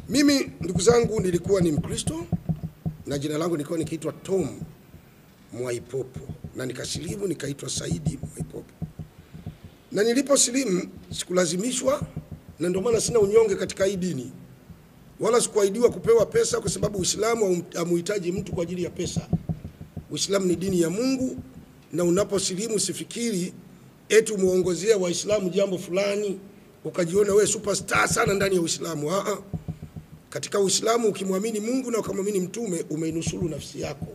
Mimi ndugu zangu nilikuwa ni Mkristo na jina langu nilikuwa nikiitwa Tom Mwaipopo na nikasilimu nikaitwa Saidi Mwaipopo. Na niliposilimu sikulazimishwa, na ndio maana sina unyonge katika hii dini. Wala sikuahidiwa kupewa pesa, kwa sababu Uislamu hamuhitaji mtu kwa ajili ya pesa. Uislamu ni dini ya Mungu, na unaposilimu usifikiri eti umuongozea Waislamu jambo fulani ukajiona wewe superstar sana ndani ya Uislamu. Katika Uislamu ukimwamini Mungu na ukamwamini mtume, umeinusuru nafsi yako.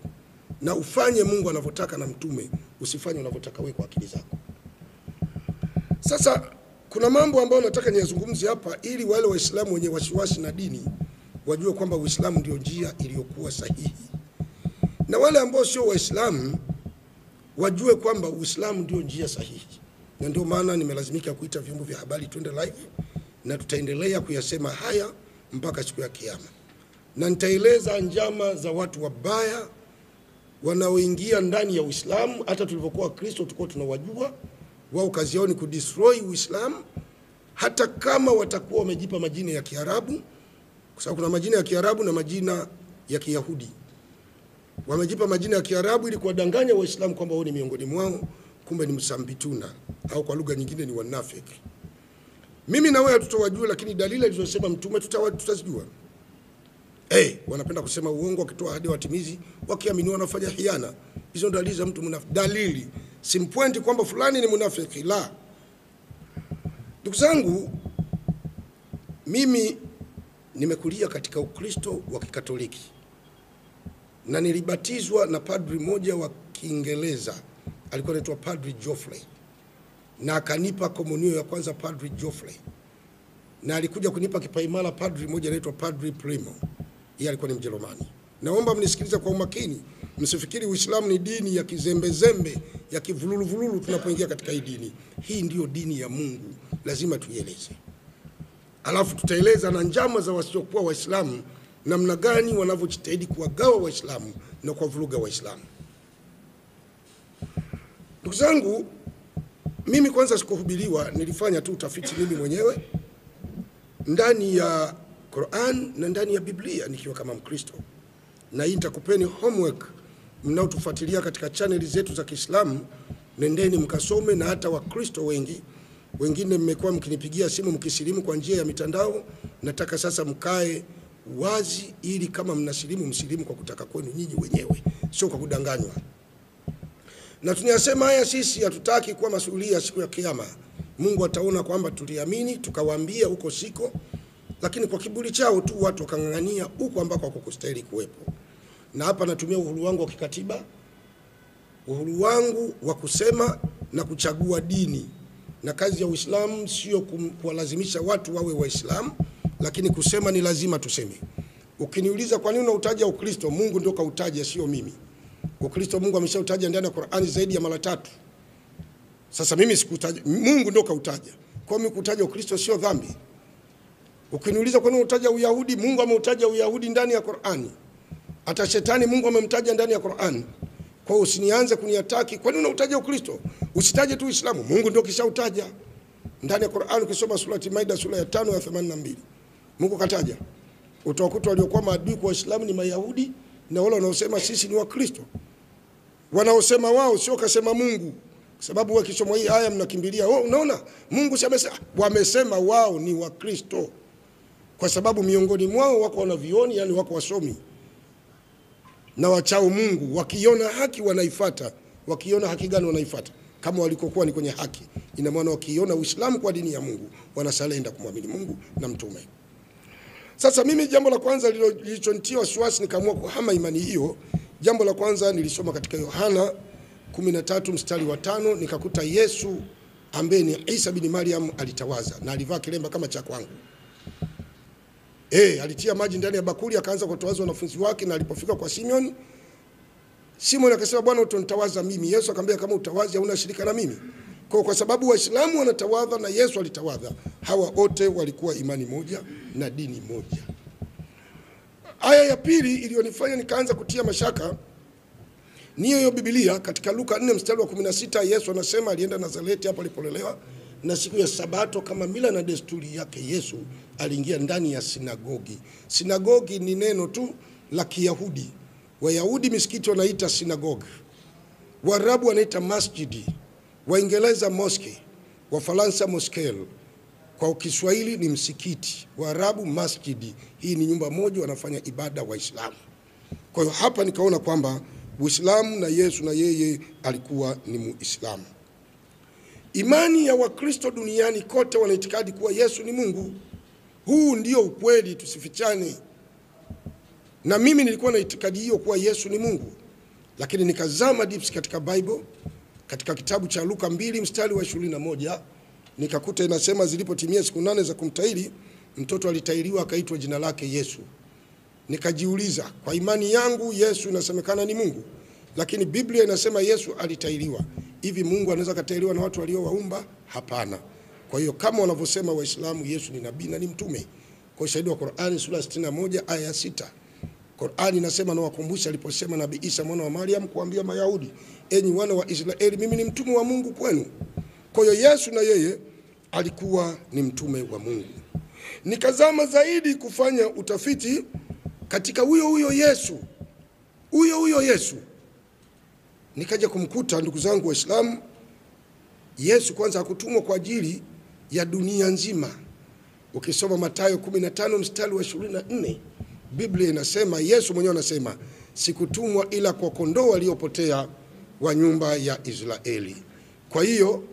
Na ufanye Mungu anavyotaka na mtume, usifanye unavyotaka wewe kwa akili zako. Sasa kuna mambo ambayo nataka niyazungumzie hapa ili wale Waislamu wenye wasiwasi na dini wajue kwamba Uislamu ndio njia iliyokuwa sahihi. Na wale ambao sio Waislamu wajue kwamba Uislamu ndio njia sahihi. Na ndio maana nimelazimika kuita vyombo vya habari twende live, na tutaendelea kuyasema haya mpaka siku ya kiyama. Na nitaeleza njama za watu wabaya wanaoingia ndani ya Uislamu. Hata tulivyokuwa Kristo tulikuwa tunawajua. Wao kazi yao ni kudestroy Uislamu, hata kama watakuwa wamejipa majina ya Kiarabu, kwa sababu kuna majina ya Kiarabu na majina ya Kiyahudi. Wamejipa majina ya Kiarabu ili kuwadanganya Waislamu kwamba wao ni miongoni mwao, kumbe ni msambituna, au kwa lugha nyingine ni wanafiki. Mimi na wewe tutawajua, lakini dalili alizosema mtume tutazijua. Wanapenda kusema uongo, wakitoa ahadi watimizi, wakiamini wanafanya hiana. Hizo dalili za mtu munafiki. Dalili simpointi kwamba fulani ni munafiki, la. Ndugu zangu, mimi nimekulia katika Ukristo wa Kikatoliki na nilibatizwa na padri moja wa Kiingereza, alikuwa anaitwa Padri Geoffrey, na akanipa komunio ya kwanza Padri Geoffrey, na alikuja kunipa kipaimara padri moja anaitwa Padri Primo, yeye alikuwa ni Mjerumani. Naomba mnisikilize kwa umakini, msifikiri Uislamu ni dini ya kizembe ya kivululu tunapoingia katika hii dini. Hii ndiyo dini ya Mungu, lazima tuieleze. Alafu tutaeleza na njama za wasiokuwa Waislamu, namna gani wanavyojitahidi kuwagawa Waislamu na kuwavuruga Waislamu. Ndugu zangu, mimi kwanza sikuhubiriwa, nilifanya tu utafiti mimi mwenyewe ndani ya Qur'an na ndani ya Biblia nikiwa kama Mkristo. Na hii nitakupeni homework mnaotufuatilia katika channel zetu za Kiislamu, nendeni mkasome. Na hata Wakristo wengine mmekuwa mkinipigia simu mkisilimu kwa njia ya mitandao, nataka sasa mkae wazi ili kama mnasilimu msilimu kwa kutaka kwenu nyinyi wenyewe, sio kwa kudanganywa. Na tunayasema haya sisi hatutaki kuwa masuhulia siku ya kiyama. Mungu ataona kwamba tuliamini tukawaambia huko siko, lakini kwa kiburi chao tu watu wakang'ang'ania huko ambako hakukustahili kuwepo. Na hapa natumia uhuru wangu wa kikatiba, uhuru wangu wa kusema na kuchagua dini. Na kazi ya Uislamu sio kuwalazimisha watu wawe Waislamu, lakini kusema ni lazima tuseme. Ukiniuliza kwa nini unautaja Ukristo, Mungu ndio kautaja, sio mimi. Ukristo Mungu ameshautaja ndani ya Qur'ani zaidi ya mara 3. Sasa mimi sikutaja, Mungu ndio kautaja. Kwa mimi kutaja Ukristo sio dhambi. Ukiniuliza kwa nini unataja Uyahudi, Mungu ameutaja Uyahudi ndani ya Qur'ani. Hata shetani Mungu amemtaja ndani ya Qur'ani. Kwa hiyo usinianze kuniataki kwa nini unataja Ukristo. Usitaje tu Uislamu, Mungu ndio kishautaja ndani ya Qur'ani. Ukisoma surati Maida sura ya 5 ya 82, Mungu kataja. Utawakuta waliokuwa maadui kwa Waislamu ni Mayahudi na wale wanaosema sisi ni Wakristo. Wanaosema wao sio kasema Mungu. Sababu wakisoma hii aya mnakimbilia, unaona Mungu wamesema wao ni Wakristo. Kwa sababu miongoni mwao wako wanavioni, yani wako wasomi na wachao Mungu, wakiona haki wanaifuata. Wakiona haki gani wanaifuata? Kama walikokuwa ni kwenye haki. Ina maana wakiona Uislamu kwa dini ya Mungu wanasalenda kumwamini Mungu na mtume. Sasa mimi jambo la kwanza lilichonitia wasiwasi nikaamua kuhama imani hiyo. Jambo la kwanza nilisoma katika Yohana 13 mstari wa 5, nikakuta Yesu ambaye ni Isa bin Maryam alitawaza na alivaa kilemba kama cha kwangu. Alitia maji ndani ya bakuli akaanza kutowaza wanafunzi wake, na alipofika kwa Simon akasema, Bwana utonitawaza mimi? Yesu akamwambia, kama utawazi hauna shirika na mimi. Kwa sababu Waislamu wanatawadha na Yesu alitawadha, hawa wote walikuwa imani moja na dini moja. Aya ya pili iliyonifanya nikaanza kutia mashaka ni hiyo Biblia katika Luka 4 mstari wa 16. Yesu anasema alienda Nazareti hapo alipolelewa, na siku ya Sabato kama mila na desturi yake Yesu aliingia ndani ya sinagogi. Sinagogi ni neno tu la Kiyahudi. Wayahudi misikiti wanaita sinagogi, Waarabu wanaita masjidi, Waingereza mosque, Wafaransa moskel. Kwa Kiswahili ni msikiti, Waarabu masjidi. Hii ni nyumba moja wanafanya ibada Waislamu. Kwa hiyo hapa nikaona kwamba Uislamu na Yesu na yeye alikuwa ni Muislamu. Imani ya Wakristo duniani kote wanaitikadi kuwa Yesu ni Mungu. Huu ndio ukweli, tusifichane. Na mimi nilikuwa na itikadi hiyo kuwa Yesu ni Mungu. Lakini nikazama deep katika Bible, katika kitabu cha Luka 2 mstari wa 21, nikakuta inasema zilipotimia siku 8 za kumtahiri, mtoto alitahiriwa akaitwa jina lake Yesu. Nikajiuliza, kwa imani yangu Yesu inasemekana ni Mungu, lakini Biblia inasema Yesu alitahiriwa. Hivi Mungu anaweza katahiriwa na watu waliowaumba? Hapana. Kwa hiyo kama wanavyosema Waislamu Yesu ni nabii na ni mtume, kwa shahidi wa Qur'ani sura 61 aya 6. Qur'ani inasema na wakumbusha aliposema Nabii Isa mwana wa Maryam kuambia Mayahudi, enyi wana wa Israeli, mimi ni mtume wa Mungu kwenu. Kwa hiyo Yesu na yeye alikuwa ni mtume wa Mungu. Nikazama zaidi kufanya utafiti katika huyo Yesu. Nikaja kumkuta, ndugu zangu Waislamu, Yesu kwanza hakutumwa kwa ajili ya dunia nzima. Ukisoma Mathayo 15 mstari wa 24, Biblia inasema, Yesu mwenyewe anasema, sikutumwa ila kwa kondoo waliopotea wa nyumba ya Israeli. Kwa hiyo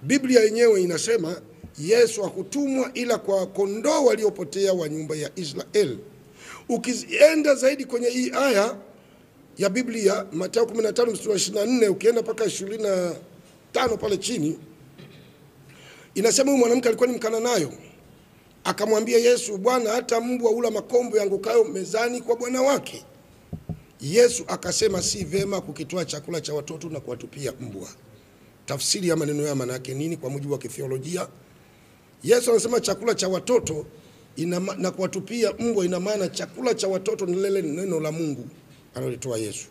Biblia yenyewe inasema Yesu hakutumwa ila kwa kondoo waliopotea wa nyumba ya Israeli. Ukienda zaidi kwenye hii aya ya Biblia, Mathayo 15 mstari wa 24, ukienda mpaka 25 pale chini, inasema huyu mwanamke alikuwa ni Mkananayo. Akamwambia Yesu, Bwana, hata mbwa hula makombo yangukayo mezani kwa bwana wake. Yesu akasema, si vema kukitoa chakula cha watoto na kuwatupia mbwa. Tafsiri ya maneno ya maana yake nini kwa mujibu wa kitheolojia? Yesu anasema chakula cha watoto na kuwatupia mbwa, ina maana chakula cha watoto ni lile neno la Mungu analitoa Yesu.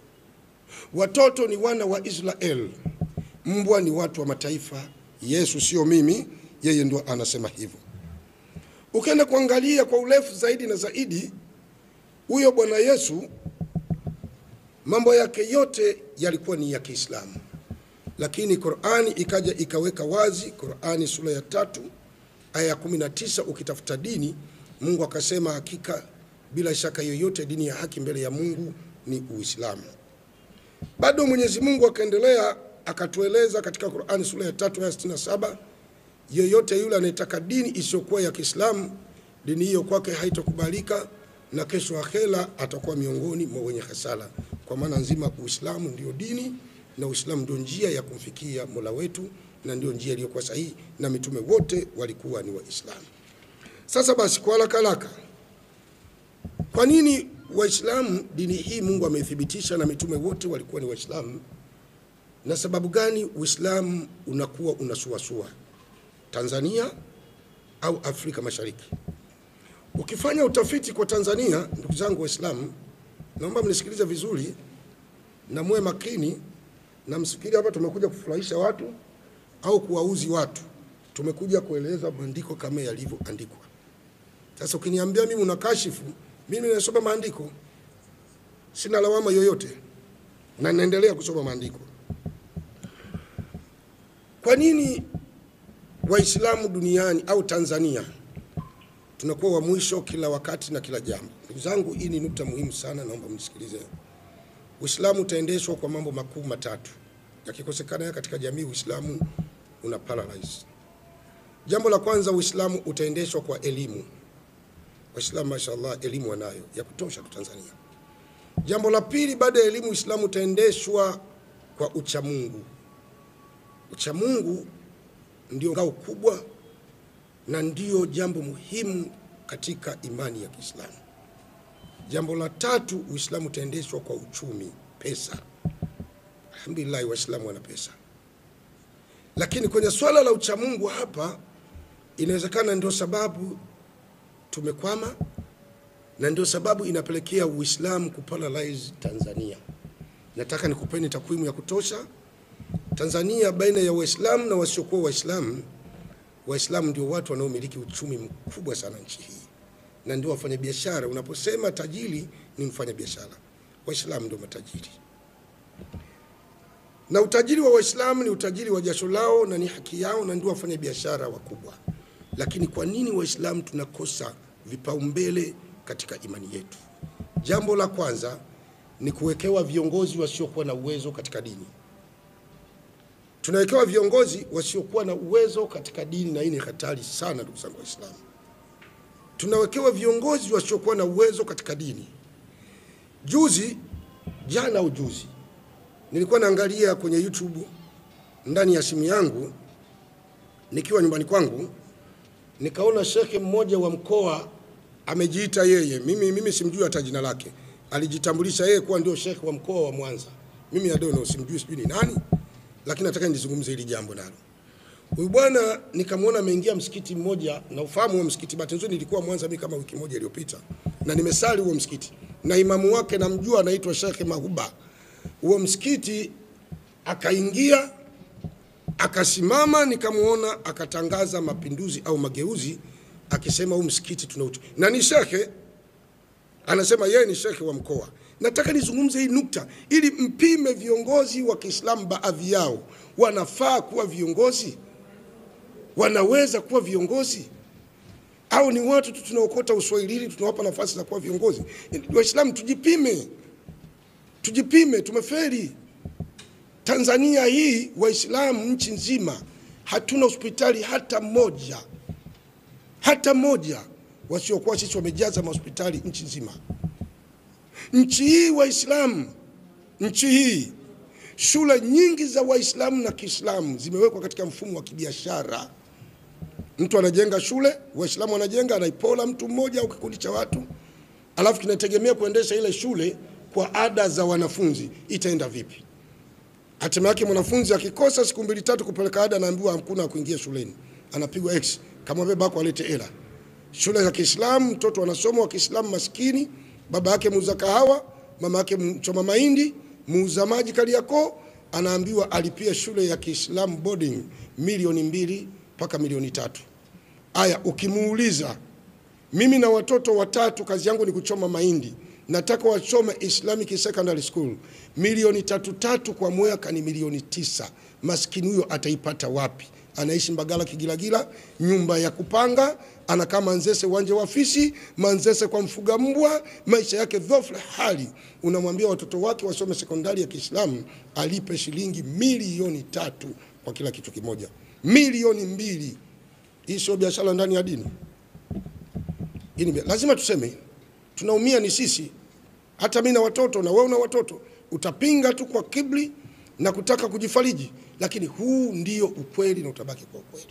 Watoto ni wana wa Israeli, mbwa ni watu wa mataifa. Yesu sio mimi, yeye ndio anasema hivyo. Ukienda kuangalia kwa urefu zaidi na zaidi, huyo Bwana Yesu mambo yake yote yalikuwa ni ya Kiislamu. Lakini Qur'ani ikaja ikaweka wazi, Qur'ani sura ya 3 aya ya 19, ukitafuta dini, Mungu akasema hakika bila shaka yoyote dini ya haki mbele ya Mungu ni Uislamu. Bado Mwenyezi Mungu akaendelea akatueleza katika Qur'ani sura ya 3 aya 67, yoyote yule anayetaka dini isiyokuwa ya Kiislamu, dini hiyo kwake haitakubalika na kesho akhera atakuwa miongoni mwa wenye hasara. Kwa maana nzima Uislamu ndio dini, na Uislamu ndio njia ya kumfikia Mola wetu, na ndio njia iliyokuwa sahihi, na mitume wote walikuwa ni Waislamu. Sasa basi, kwa haraka, kwa nini Waislamu dini hii Mungu amethibitisha na mitume wote walikuwa ni Waislamu? Na sababu gani Uislamu unakuwa unasuasua Tanzania au Afrika Mashariki? Ukifanya utafiti kwa Tanzania, ndugu zangu Waislamu, naomba mnisikilize vizuri na muwe makini, na msifikiri hapa tumekuja kufurahisha watu au kuwauzi watu. Tumekuja kueleza maandiko kama yalivyoandikwa. Sasa ukiniambia mimi unakashifu, mimi nasoma maandiko, sina lawama yoyote, na naendelea kusoma maandiko. Kwa nini Waislamu duniani au Tanzania tunakuwa wa mwisho kila wakati na kila jambo? Ndugu zangu, hii ni nukta muhimu sana, naomba mnisikilize. Uislamu utaendeshwa kwa mambo makuu matatu. Yakikosekana katika jamii, Uislamu una paralyze. Jambo la kwanza, Uislamu utaendeshwa kwa elimu. Waislamu mashallah elimu wanayo ya kutosha kwa Tanzania. Jambo la pili, baada ya elimu, Uislamu utaendeshwa kwa uchamungu. Uchamungu ndio ngao kubwa na ndio jambo muhimu katika imani ya Kiislamu. Jambo la tatu, Uislamu utaendeshwa kwa uchumi, pesa. Alhamdulillah, Waislamu wana pesa. Lakini kwenye swala la uchamungu hapa, inawezekana ndio sababu tumekwama, na ndio sababu inapelekea Uislamu kuparalyze Tanzania. Nataka nikupeni takwimu ya kutosha. Tanzania baina ya Waislamu na wasiokuwa Waislamu, Waislamu ndio watu wanaomiliki uchumi mkubwa sana nchi hii, na ndio wafanya biashara. Unaposema tajiri ni mfanya biashara, Waislamu ndio matajiri. Na utajiri wa Waislamu ni utajiri wa jasho lao na ni haki yao, na ndio wafanya biashara wakubwa. Lakini kwa nini Waislamu tunakosa vipaumbele katika imani yetu? Jambo la kwanza ni kuwekewa viongozi wasiokuwa na uwezo katika dini. Tunawekewa viongozi wasiokuwa na uwezo katika dini, na hii ni hatari sana ndugu zangu Waislamu. Tunawekewa viongozi wasiokuwa na uwezo katika dini. Jana ujuzi nilikuwa naangalia kwenye YouTube ndani ya simu yangu nikiwa nyumbani kwangu, nikaona shekhe mmoja wa mkoa amejiita yeye, mimi simjui hata jina lake, alijitambulisha yeye kuwa ndio shekhe wa mkoa wa Mwanza. Mimi I don't know, simjui, sijui ni nani, lakini nataka nizungumze hili jambo nalo. Huyu bwana nikamwona ameingia msikiti mmoja, na ufahamu wa msikiti, bahati nzuri nilikuwa Mwanza mimi kama wiki moja iliyopita, na nimesali huo msikiti, na imamu wake namjua, anaitwa Sheikh Mahuba. Huo msikiti akaingia, akasimama, nikamuona akatangaza mapinduzi au mageuzi, akisema huu msikiti tunaucho, na ni shekhe, anasema yeye ni shekhe wa mkoa. Nataka nizungumze hii nukta ili mpime viongozi wa Kiislamu. Baadhi yao wanafaa kuwa viongozi, wanaweza kuwa viongozi, au ni watu tu tunaokota uswahilini tunawapa nafasi za kuwa viongozi? Waislamu tujipime, tumefeli. Tanzania hii, Waislamu nchi nzima, hatuna hospitali hata moja, wasiokuwa sisi wamejaza mahospitali nchi nzima. Nchi hii Waislamu, nchi hii, shule nyingi za Waislamu na Kiislamu zimewekwa katika mfumo wa kibiashara. Mtu anajenga shule, Waislamu wanajenga, anaipola mtu mmoja au kikundi cha watu, alafu kinategemea kuendesha ile shule kwa ada za wanafunzi. Itaenda vipi? Hatima yake mwanafunzi akikosa siku 2-3 kupeleka ada, anaambiwa hakuna kuingia shuleni, anapigwa X, kama babako alete hela. Shule za Kiislamu, mtoto anasoma wa Kiislamu maskini, baba yake muuza kahawa, mama yake mchoma mahindi, muuza maji Kariakoo, anaambiwa alipia shule ya Kiislamu boarding milioni 2 mpaka milioni 3. Aya, ukimuuliza, mimi na watoto 3, kazi yangu ni kuchoma mahindi, nataka wasome Islamic Secondary School, milioni 3 kwa mwaka ni milioni 9. Maskini huyo ataipata wapi? Anaishi Mbagala Kigilagila, nyumba ya kupanga, anakaa Manzese uwanja wa Fisi, Manzese kwa mfuga mbwa, maisha yake dhofla hali. Unamwambia watoto wake wasome sekondari ya Kiislamu, alipe shilingi milioni 3 kwa kila kitu kimoja, milioni 2. Hii sio biashara ndani ya dini. Lazima tuseme, tunaumia ni sisi. Hata mimi na watoto, na wewe una watoto, utapinga tu kwa kiburi na kutaka kujifariji, lakini huu ndio ukweli na utabaki kwa ukweli.